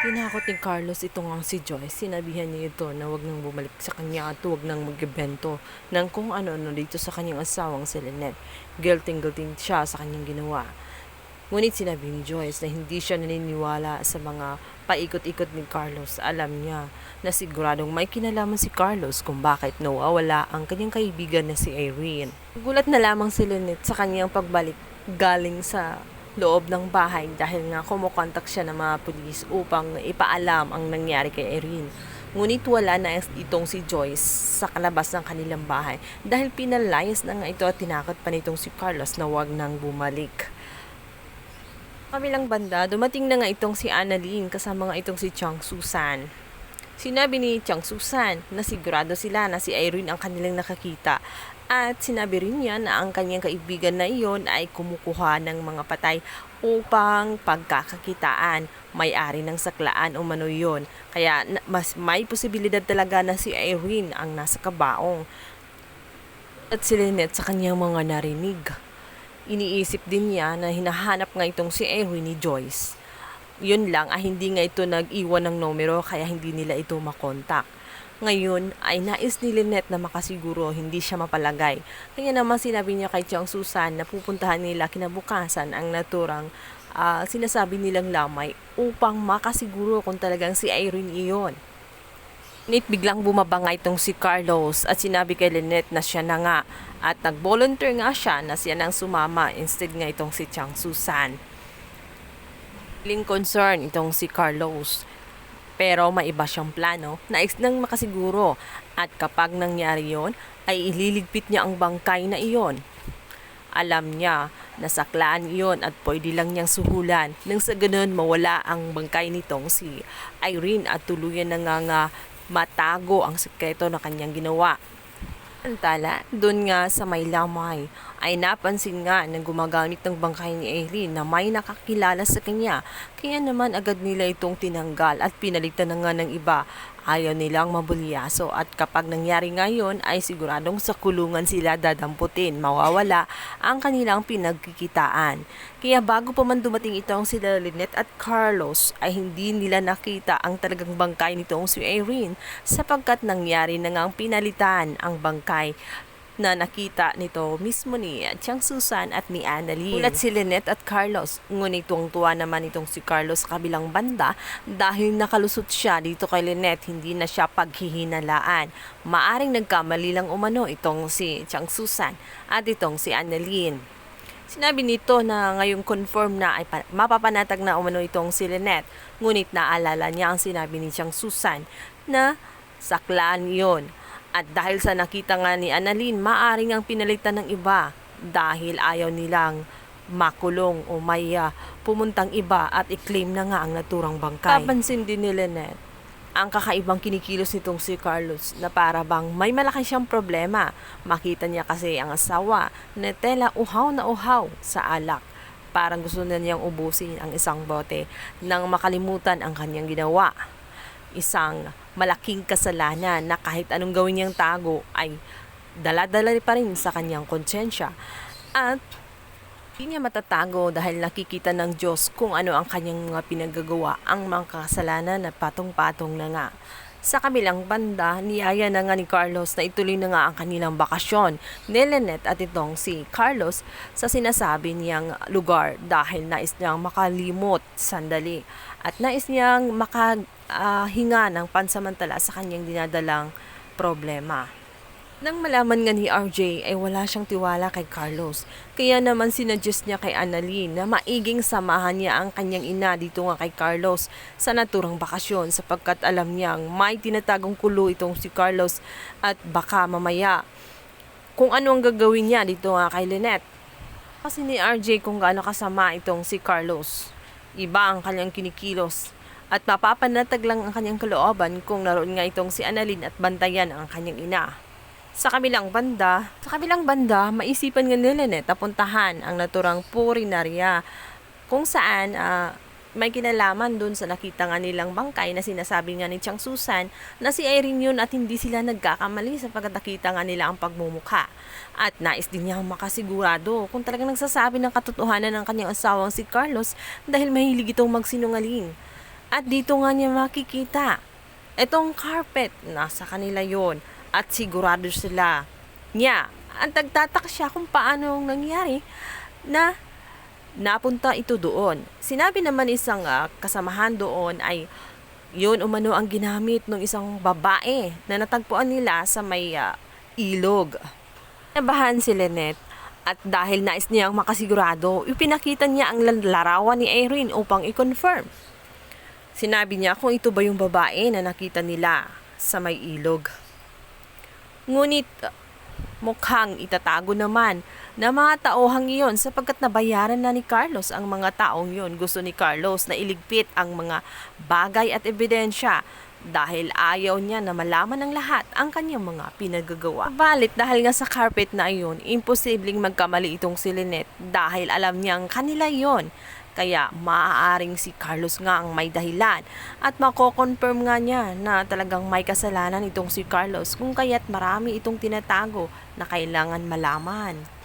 Tinakot ni Carlos itong ang si Joyce. Sinabihan niya ito na wag nang bumalik sa kanya at wag nang magbento ng kung ano-ano dito sa kanyang asawang si Lynette. Guilty siya sa kanyang ginawa. Ngunit sinabi ni Joyce na hindi siya naniniwala sa mga paikot-ikot ni Carlos. Alam niya na siguradong may kinalaman si Carlos kung bakit nawawala ang kanyang kaibigan na si Irene. Gulat na lamang si Lynette sa kanyang pagbalik galing sa loob ng bahay dahil nga kumukontak siya ng mga pulis upang ipaalam ang nangyari kay Irene. Ngunit wala na itong si Joyce sa kalabas ng kanilang bahay dahil pinalayas na nga ito at tinakot pa nitong si Carlos na wag nang bumalik. Kabilang banda, dumating na nga itong si Annalyn kasama nga itong si Chang Susan. Sinabi ni Chang Susan na sigurado sila na si Irene ang kanilang nakakita at sinabi rin niya na ang kanyang kaibigan na iyon ay kumukuha ng mga patay upang pagkakakitaan. May-ari ng saklaan o mano yun. Kaya mas may posibilidad talaga na si Irene ang nasa kabaong. At si Lynette sa kanyang mga narinig. Iniisip din niya na hinahanap nga itong si Irene ni Joyce. Yun lang ay hindi nga ito nag-iwan ng numero kaya hindi nila ito makontak. Ngayon ay nais ni Lynette na makasiguro hindi siya mapalagay. Kaya naman sinabi niya kay Chang Susan na pupuntahan nila kinabukasan ang naturang sinasabi nilang lamay upang makasiguro kung talagang si Irene iyon. Ngunit biglang bumaba nga itong si Carlos at sinabi kay Lynette na siya na nga at nag-volunteer nga siya na siya nang sumama instead nga itong si Chang Susan. Feeling concern itong si Carlos. Pero may iba siyang plano, nais nang makasiguro at kapag nangyari yon ay ililigpit niya ang bangkay na iyon. Alam niya na saklaan iyon at pwede lang niyang suhulan nang sa ganun mawala ang bangkay nitong si Irene at tuluyan na nga matago ang sekreto na kanyang ginawa. Samantala, doon nga sa may lamay ay napansin nga na gumagamit ng bangkay ni Irene na may nakakilala sa kanya. Kaya naman agad nila itong tinanggal at pinalitan na nga ng iba. Ayaw nilang mabulyaso at kapag nangyari ngayon ay siguradong sa kulungan sila dadamputin. Mawawala ang kanilang pinagkikitaan. Kaya bago pa man dumating itong sila Lynette at Carlos ay hindi nila nakita ang talagang bangkay nitong si Irene sapagkat nangyari na nga ang pinalitan ang bangkay na nakita nito mismo ni Chang Susan at ni Annalyn. Ulat si Lynette at Carlos, ngunit tuwang-tuwa naman itong si Carlos sa kabilang banda dahil nakalusot siya dito kay Lynette, hindi na siya paghihinalaan. Maaring nagkamali lang umano itong si Chang Susan at itong si Annalyn. Sinabi nito na ngayong confirm na ay mapapanatag na umano itong si Lynette, ngunit naalala niya ang sinabi ni Chang Susan na saklaan yon. At dahil sa nakita nga ni Annalyn, maaring ang pinalitan ng iba dahil ayaw nilang makulong o may pumuntang iba at i-claim na nga ang naturang bangkay. Papansin din ni Lynette ang kakaibang kinikilos nitong si Carlos na para bang may malaki siyang problema. Makita niya kasi ang asawa na tela uhaw na uhaw sa alak. Parang gusto na niyang ubusin ang isang bote nang makalimutan ang kanyang ginawa. Isang malaking kasalanan na kahit anong gawin niyang tago ay dala-dala pa rin sa kanyang konsensya at hindi niya matatago dahil nakikita ng Diyos kung ano ang kanyang mga pinagagawa, ang mga kasalanan na patong-patong na nga. Sa kabilang banda, niyaya na nga ni Carlos na ituloy na nga ang kanilang bakasyon ni Lynette at itong si Carlos sa sinasabi niyang lugar dahil nais niyang makalimot sandali at nais niyang makahinga ng pansamantala sa kanyang dinadalang problema. Nang malaman nga ni RJ ay wala siyang tiwala kay Carlos. Kaya naman sinuggest niya kay Annalyn na maiging samahan niya ang kanyang ina dito nga kay Carlos sa naturang bakasyon sapagkat alam niyang may tinatagong kulo itong si Carlos at baka mamaya kung ano ang gagawin niya dito nga kay Lynette. Kasi ni RJ kung gaano kasama itong si Carlos. Iba ang kanyang kinikilos at mapapanatag lang ang kanyang kalooban kung naroon nga itong si Annalyn at bantayan ang kanyang ina. Sa kabilang banda, maisipan nga ni Lynette na puntahan ang naturang purinarya kung saan may kinalaman dun sa nakita nga nilang bangkay na sinasabi nga ni Chang Susan na si Irene yun at hindi sila nagkakamali sapagkat nakita nga nila ang pagmumukha. At nais din niyang makasigurado kung talagang nagsasabi ng katotohanan ng kanyang asawang si Carlos dahil mahilig itong magsinungaling. At dito nga niya makikita, itong carpet, nasa kanila yon at sigurado sila niya. At nagtataka siya kung paano nangyari na napunta ito doon. Sinabi naman isang kasamahan doon ay yun umano ang ginamit ng isang babae na natagpuan nila sa may ilog. Nabahan si Lynette at dahil nais niyang makasigurado, ipinakita niya ang larawan ni Irene upang i-confirm. Sinabi niya kung ito ba yung babae na nakita nila sa may ilog. Ngunit mukhang itatago naman na mga tauhang iyon sapagkat nabayaran na ni Carlos ang mga taong iyon. Gusto ni Carlos na iligpit ang mga bagay at ebidensya dahil ayaw niya na malaman ng lahat ang kanyang mga pinagagawa. Balit dahil nga sa carpet na iyon, imposibleng magkamali itong si Lynette dahil alam niyang kanila iyon. Kaya maaaring si Carlos nga ang may dahilan at mako-confirm nga niya na talagang may kasalanan itong si Carlos kung kaya't marami itong tinatago na kailangan malaman.